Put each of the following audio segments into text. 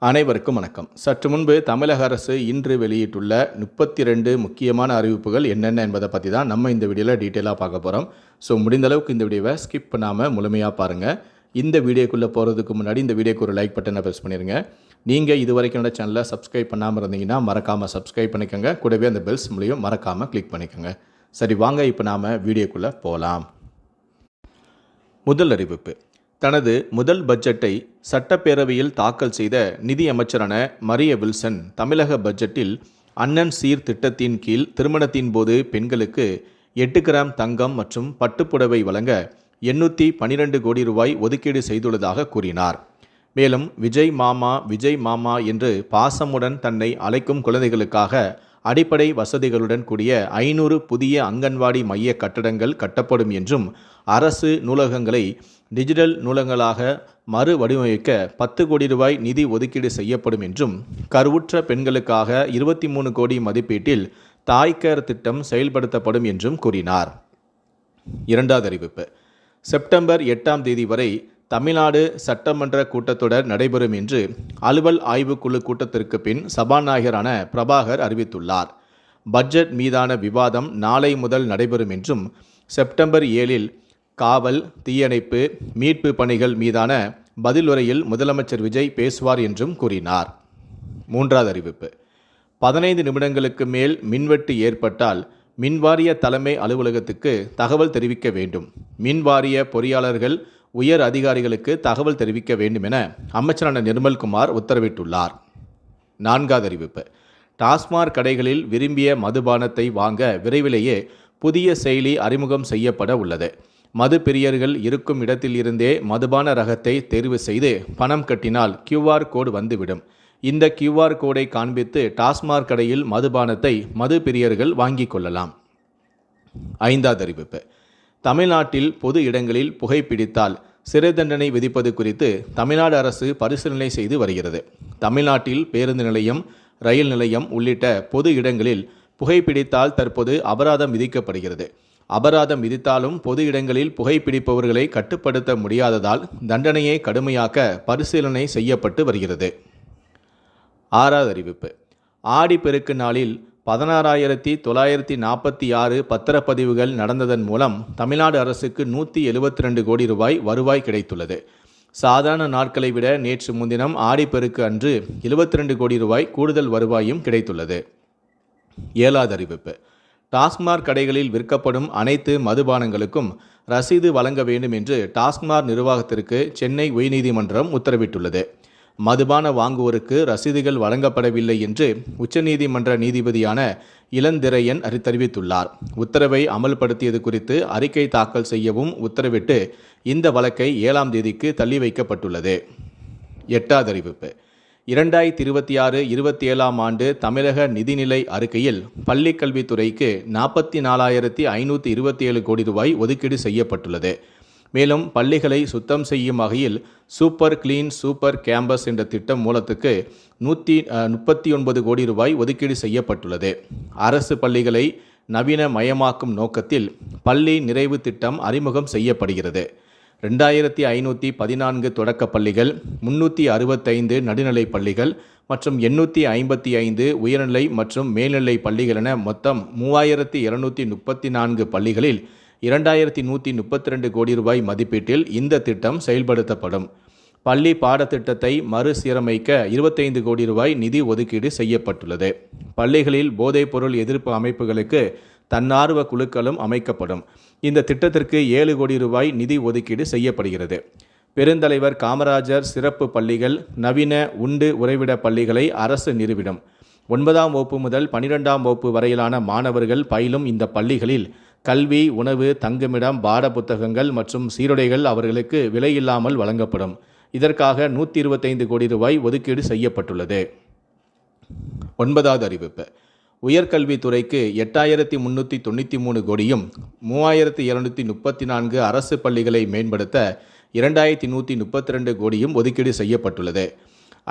அனைவருக்கும் வணக்கம். சற்று முன்பு தமிழக அரசு இன்று வெளியிட்டுள்ள 32 முக்கியமான அறிவிப்புகள் என்னென்ன என்பதை பற்றி தான் நம்ம இந்த வீடியோவில் டீட்டெயிலாக பார்க்க போகிறோம். ஸோ முடிந்த அளவுக்கு இந்த வீடியோவை ஸ்கிப் பண்ணாமல் முழுமையாக பாருங்கள். இந்த வீடியோக்குள்ளே போகிறதுக்கு முன்னாடி இந்த வீடியோக்கு ஒரு லைக் பட்டனை ப்ரெஸ் பண்ணிடுங்க. நீங்கள் இது வரைக்கும் என்னோட சேனலை சப்ஸ்கிரைப் பண்ணாமல் இருந்தீங்கன்னா மறக்காமல் சப்ஸ்கிரைப் பண்ணிக்கோங்க. கூடவே அந்த பெல்ஸ் மூலியம் மறக்காமல் கிளிக் பண்ணிக்கோங்க. சரி வாங்க இப்போ நாம் வீடியோக்குள்ளே போகலாம். முதல் அறிவிப்பு. தனது முதல் பட்ஜெட்டை சட்டப்பேரவையில் தாக்கல் செய்த நிதி அமைச்சரான மரிய வில்சன் தமிழக பட்ஜெட்டில் அண்ணன் சீர் திட்டத்தின் கீழ் திருமணத்தின் போது பெண்களுக்கு 8 கிராம் தங்கம் மற்றும் பட்டுப்புடவை வழங்க 812 கோடி ரூபாய் ஒதுக்கீடு செய்துள்ளதாக கூறினார். மேலும் விஜய் மாமா என்று பாசமுடன் தன்னை அழைக்கும் குழந்தைகளுக்காக அடிப்படை வசதிகளுடன் கூடிய 500 புதிய அங்கன்வாடி மைய கட்டடங்கள் கட்டப்படும் என்றும் அரசு நூலகங்களை டிஜிட்டல் நூலகங்களாக மறு வடிவமைக்க 10 கோடி ரூபாய் நிதி ஒதுக்கீடு செய்யப்படும் என்றும் கருவுற்ற பெண்களுக்காக 23 கோடி மதிப்பீட்டில் தாய் கேர் திட்டம் செயல்படுத்தப்படும் என்றும் கூறினார். இரண்டாவது அறிவிப்பு. செப்டம்பர் 8ஆம் தேதி வரை தமிழ்நாடு சட்டமன்ற கூட்டத்தொடர் நடைபெறும் என்று அலுவல் ஆய்வுக்குழு கூட்டத்திற்கு பின் சபாநாயகரான பிரபாகர் அறிவித்துள்ளார். பட்ஜெட் மீதான விவாதம் நாளை முதல் நடைபெறும் என்றும் செப்டம்பர் 7இல் காவல், தீயணைப்பு, மீட்பு பணிகள் மீதான பதிலுரையில் முதலமைச்சர் விஜய் பேசுவார் என்றும் கூறினார். மூன்றாவது அறிவிப்பு. 15 நிமிடங்களுக்கு மேல் மின்வெட்டு ஏற்பட்டால் மின்வாரிய தலைமை அலுவலகத்துக்கு தகவல் தெரிவிக்க வேண்டும். மின்வாரிய பொறியாளர்கள் உயர் அதிகாரிகளுக்கு தகவல் தெரிவிக்க வேண்டும் என அமைச்சரான நிர்மல்குமார் உத்தரவிட்டுள்ளார். நான்காவது அறிவிப்பு. டாஸ்மாக் கடைகளில் விரும்பிய மதுபானத்தை வாங்க விரைவிலேயே புதிய செயலி அறிமுகம் செய்யப்பட உள்ளது. மது பிரியர்கள் இருக்கும் இடத்தில் இருந்தே மதுபான ரகத்தை தேர்வு செய்து பணம் கட்டினால் QR கோடு வந்துவிடும். இந்த QR கோடை காண்பித்து டாஸ்மாக் கடையில் மதுபானத்தை மது பிரியர்கள் வாங்கிக் கொள்ளலாம். ஐந்தாவது அறிவிப்பு. தமிழ்நாட்டில் பொது இடங்களில் புகைப்பிடித்தால் சிறை தண்டனை விதிப்பது குறித்து தமிழ்நாடு அரசு பரிசீலனை செய்து வருகிறது. தமிழ்நாட்டில் பேருந்து நிலையம், ரயில் நிலையம் உள்ளிட்ட பொது இடங்களில் புகைப்பிடித்தால் தற்போது அபராதம் விதிக்கப்படுகிறது. அபராதம் விதித்தாலும் பொது இடங்களில் புகைப்பிடிப்பவர்களை கட்டுப்படுத்த முடியாததால் தண்டனையை கடுமையாக்க பரிசீலனை செய்யப்பட்டு வருகிறது. ஆறாவது அறிவிப்பு. ஆடிப்பெருக்கு நாளில் 16,946 பத்திரப்பதிவுகள் நடந்ததன் மூலம் தமிழ்நாடு அரசுக்கு 172 கோடி ரூபாய் வருவாய் கிடைத்துள்ளது. சாதாரண நாட்களை விட நேற்று முன்தினம் ஆடிப்பெருக்கு அன்று 72 கோடி ரூபாய் கூடுதல் வருவாயும் கிடைத்துள்ளது. ஏழாவது அறிவிப்பு. டாஸ்மாக் கடைகளில் விற்கப்படும் அனைத்து மதுபானங்களுக்கும் ரசீது வழங்க வேண்டும் என்று டாஸ்மாக் நிர்வாகத்திற்கு சென்னை உயர்நீதிமன்றம் உத்தரவிட்டுள்ளது. மதுபான வாங்குவோருக்கு ரசீதுகள் வழங்கப்படவில்லை என்று உச்சநீதிமன்ற நீதிபதியான இளந்திரையன் தெரிவித்துள்ளார். உத்தரவை அமல்படுத்தியது குறித்து அறிக்கை தாக்கல் செய்யவும் உத்தரவிட்டு இந்த வழக்கை 7ஆம் தேதிக்கு தள்ளி வைக்கப்பட்டுள்ளது. எட்டாவது அறிவிப்பு. 2026-27ஆம் ஆண்டு தமிழக நிதிநிலை அறிக்கையில் பள்ளிக்கல்வித்துறைக்கு 44,527 கோடி ரூபாய் ஒதுக்கீடு செய்யப்பட்டுள்ளது. மேலும் பள்ளிகளை சுத்தம் செய்யும் வகையில் சூப்பர் கிளீன் சூப்பர் கேம்பஸ் என்ற திட்டம் மூலத்துக்கு 139 கோடி ரூபாய் ஒதுக்கீடு செய்யப்பட்டுள்ளது. அரசு பள்ளிகளை நவீனமயமாக்கும் நோக்கத்தில் பள்ளி நிறைவு திட்டம் அறிமுகம் செய்யப்படுகிறது. 2514 தொடக்கப் பள்ளிகள், 365 நடுநிலைப் பள்ளிகள் மற்றும் 855 உயர்நிலை மற்றும் மேல்நிலை பள்ளிகள் என மொத்தம் 3234 பள்ளிகளில் 2132 கோடி ரூபாய் மதிப்பீட்டில் இந்த திட்டம் செயல்படுத்தப்படும். பள்ளி பாடத்திட்டத்தை மறுசீரமைக்க 25 கோடி ரூபாய் நிதி ஒதுக்கீடு செய்யப்பட்டுள்ளது. பள்ளிகளில் போதைப்பொருள் எதிர்ப்பு அமைப்புகளுக்கு தன்னார்வ குழுக்களும் அமைக்கப்படும். இந்த திட்டத்திற்கு 7 கோடி ரூபாய் நிதி ஒதுக்கீடு செய்யப்படுகிறது. பெருந்தலைவர் காமராஜர் சிறப்பு பள்ளிகள், நவீன உண்டு உறைவிட பள்ளிகளை அரசு நிறுவிடும். 9ஆம் வகுப்பு முதல் 12ஆம் வகுப்பு வரையிலான மாணவர்கள் பயிலும் இந்த பள்ளிகளில் கல்வி, உணவு, தங்குமிடம், பாட புத்தகங்கள் மற்றும் சீருடைகள் அவர்களுக்கு விலையில்லாமல் வழங்கப்படும். இதற்காக 125 கோடி ரூபாய் ஒதுக்கீடு செய்யப்பட்டுள்ளது. 9வது அறிவிப்பு. உயர்கல்வித்துறைக்கு 8,393 கோடியும் 3,234 அரசு பள்ளிகளை மேம்படுத்த 2,132 கோடியும் ஒதுக்கீடு செய்யப்பட்டுள்ளது.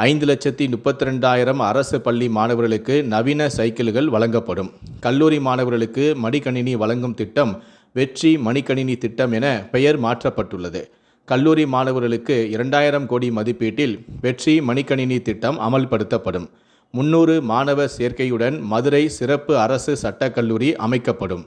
5,32,000 அரசு பள்ளி மாணவர்களுக்கு நவீன சைக்கிள்கள் வழங்கப்படும். கல்லூரி மாணவர்களுக்கு மடிக்கணினி வழங்கும் திட்டம் வெற்றி மடிக்கணினி திட்டம் என பெயர் மாற்றப்பட்டுள்ளது. கல்லூரி மாணவர்களுக்கு 2000 கோடி மதிப்பீட்டில் வெற்றி மடிக்கணினி திட்டம் அமல்படுத்தப்படும். 300 மாணவ சேர்க்கையுடன் மதுரை சிறப்பு அரசு சட்டக் கல்லூரி அமைக்கப்படும்.